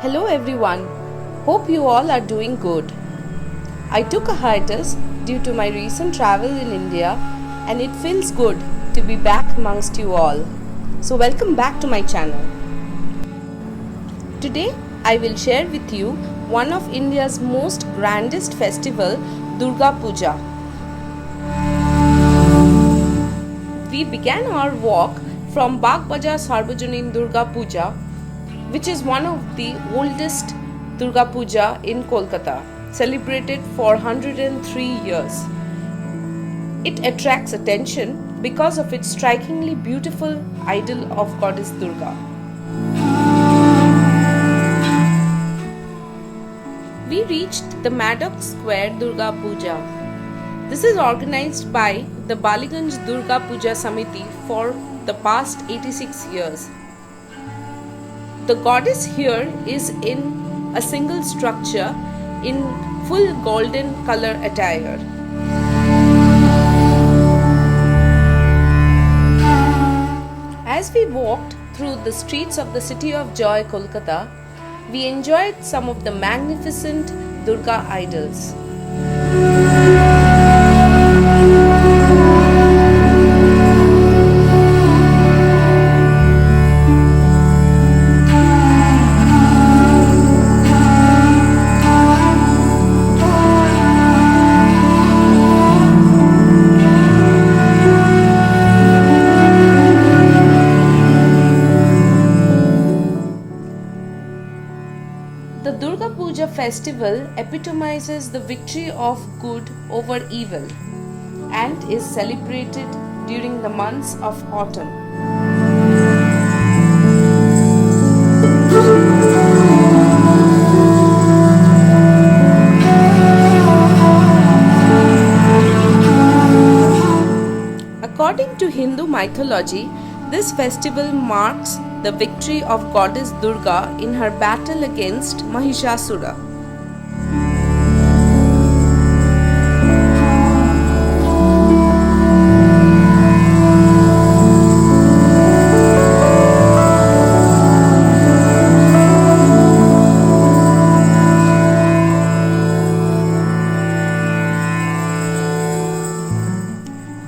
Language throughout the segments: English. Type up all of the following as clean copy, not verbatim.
Hello everyone, hope you all are doing good. I took a hiatus due to my recent travel in India and it feels good to be back amongst you all. So welcome back to my channel. Today I will share with you one of India's most grandest festival, Durga Puja. We began our walk from Bagh Bazaar Sarvajanik Durga Puja, which is one of the oldest Durga Puja in Kolkata, celebrated for 103 years. It attracts attention because of its strikingly beautiful idol of goddess Durga. We reached the Maddox Square Durga Puja. This is organized by the Baliganj Durga Puja Samiti for the past 86 years. The goddess here is in a single structure in full golden color attire. As we walked through the streets of the city of joy, Kolkata, we enjoyed some of the magnificent Durga idols. The Durga Puja festival epitomizes the victory of good over evil and is celebrated during the months of autumn. According to Hindu mythology, this festival marks the victory of goddess Durga in her battle against Mahishasura.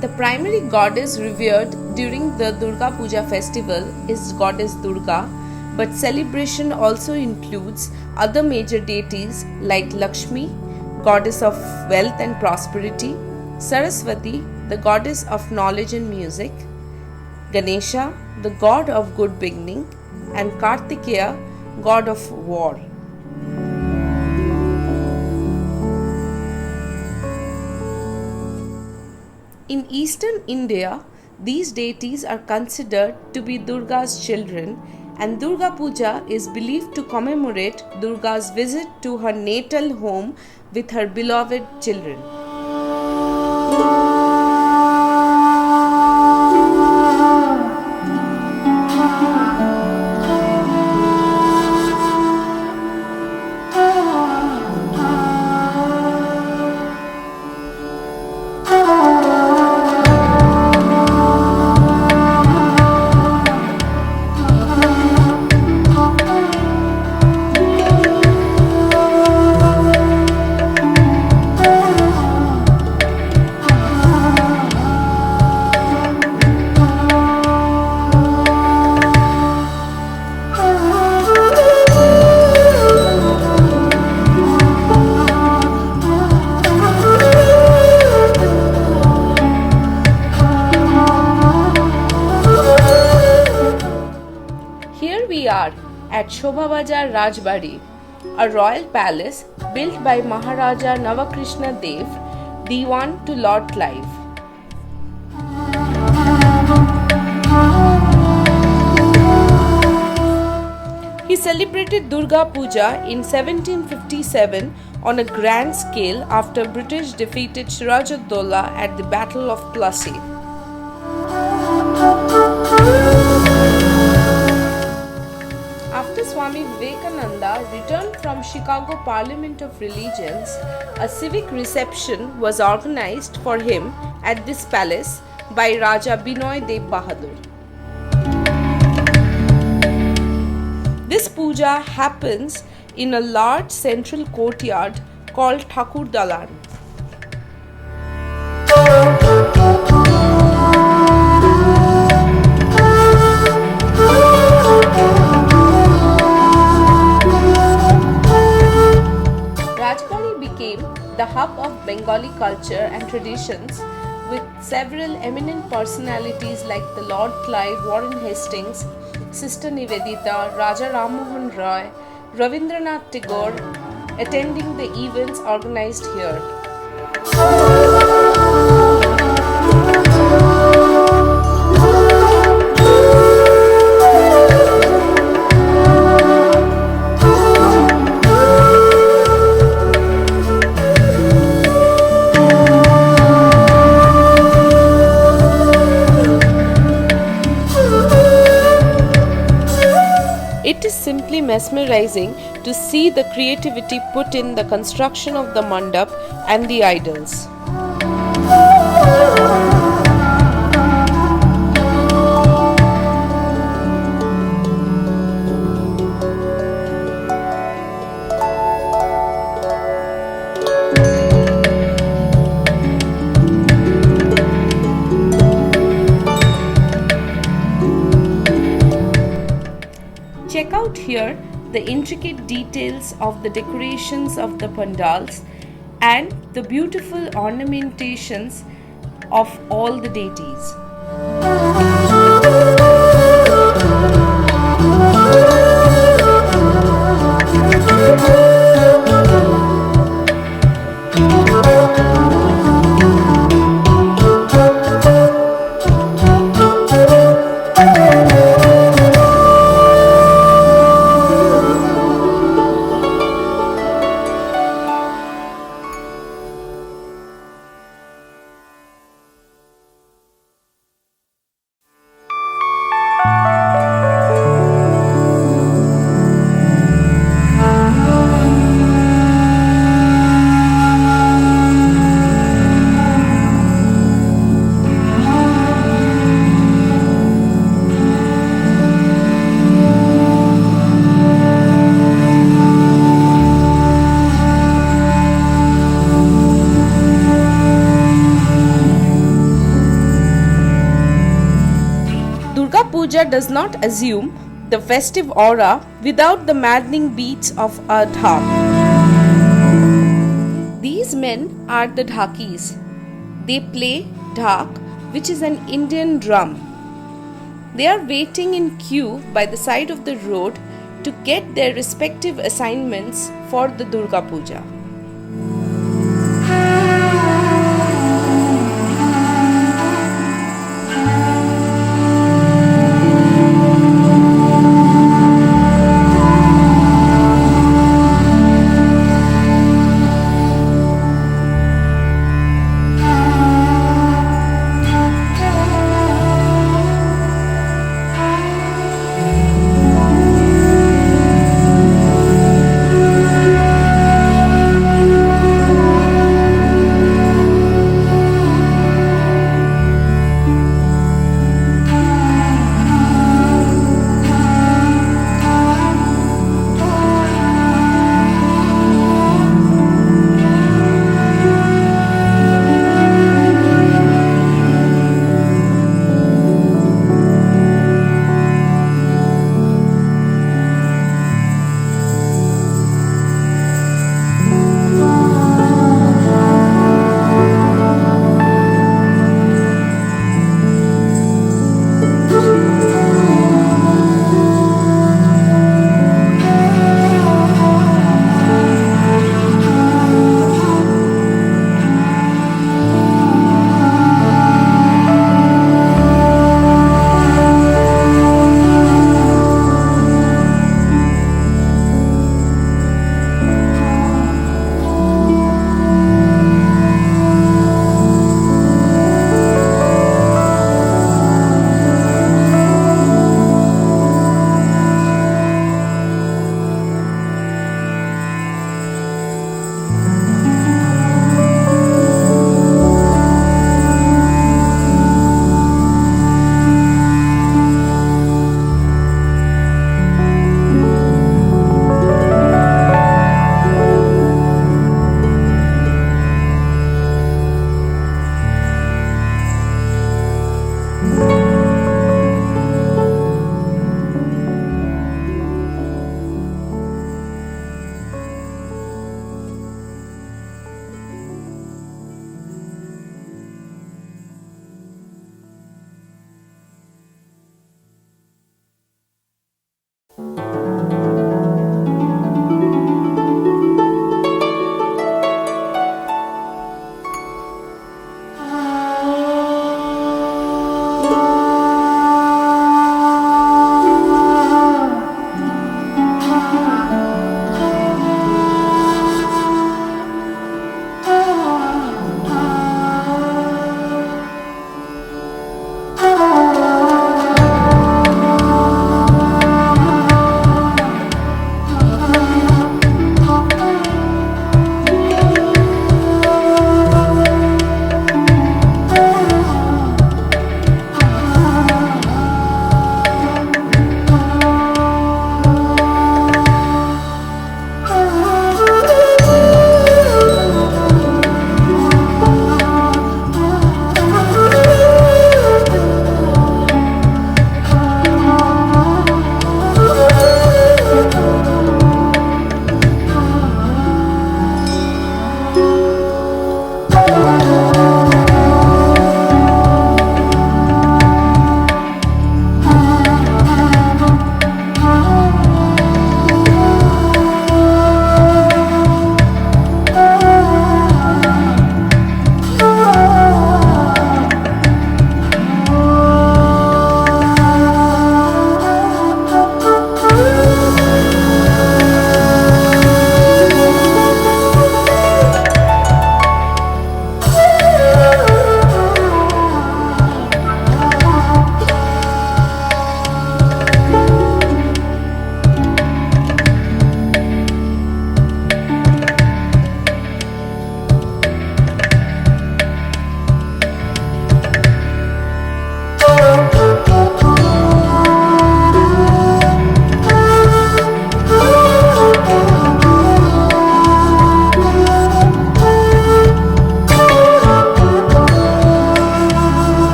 The primary goddess revered during the Durga Puja festival is goddess Durga, but celebration also includes other major deities like Lakshmi, goddess of wealth and prosperity, Saraswati, the goddess of knowledge and music, Ganesha, the god of good beginning, and Kartikeya, god of war. In eastern India, these deities are considered to be Durga's children, and Durga Puja is believed to commemorate Durga's visit to her natal home with her beloved children. Here we are at Shobha Bazar Rajbari, a royal palace built by Maharaja Navakrishna Dev, Diwan to Lord Clive. He celebrated Durga Puja in 1757 on a grand scale after British defeated Siraj-ud-Dowla at the Battle of Plassey. After Swami Vivekananda returned from Chicago Parliament of Religions, a civic reception was organized for him at this palace by Raja Binoy Dev Bahadur. This puja happens in a large central courtyard called Thakur Dalan. Rajbari became the hub of Bengali culture and traditions, with several eminent personalities like the Lord Clive, Warren Hastings, Sister Nivedita, Raja Rammohun Roy, Ravindranath Tagore attending the events organized here. It is simply mesmerizing to see the creativity put in the construction of the mandap and the idols. Check out here the intricate details of the decorations of the pandals and the beautiful ornamentations of all the deities. Durga Puja does not assume the festive aura without the maddening beats of a dhak. These men are the dhakis. They play dhak, which is an Indian drum. They are waiting in queue by the side of the road to get their respective assignments for the Durga Puja.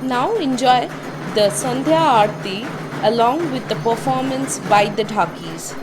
Now enjoy the Sandhya Aarti along with the performance by the Dhakis.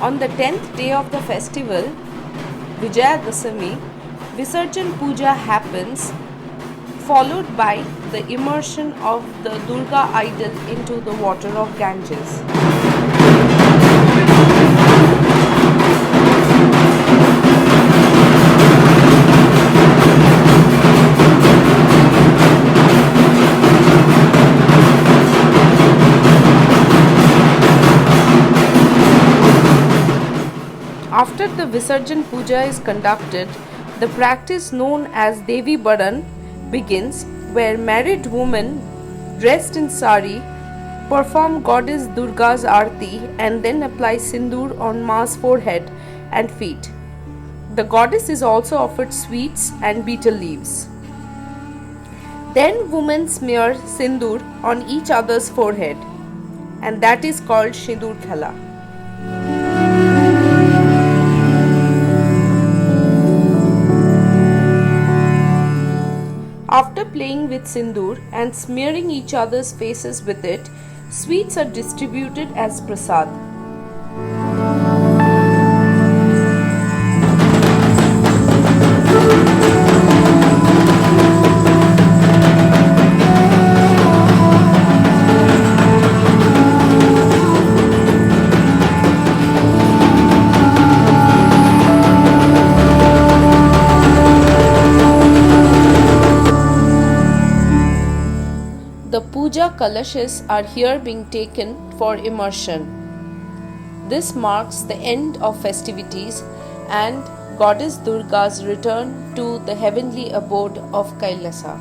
On the 10th day of the festival, Vijayadasami, Visarjan Puja happens, followed by the immersion of the Durga idol into the water of Ganges. After the Visarjan Puja is conducted, the practice known as Devi Baran begins, where married women dressed in sari perform Goddess Durga's Aarti and then apply sindoor on Ma's forehead and feet. The goddess is also offered sweets and betel leaves. Then women smear sindoor on each other's forehead, and that is called Sindoor Khela. After playing with sindoor and smearing each other's faces with it, sweets are distributed as prasad. The puja kalashas are here being taken for immersion. This marks the end of festivities and Goddess Durga's return to the heavenly abode of Kailasa.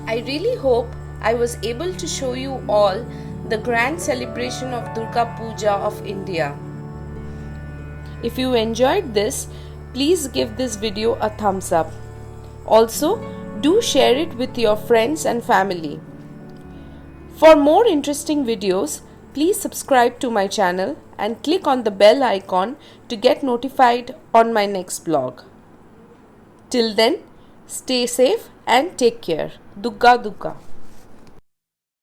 I really hope I was able to show you all the grand celebration of Durga Puja of India. If you enjoyed this, please give this video a thumbs up. Also, do share it with your friends and family. For more interesting videos, please subscribe to my channel and click on the bell icon to get notified on my next vlog. Till then, stay safe and take care. Dugga Dugga.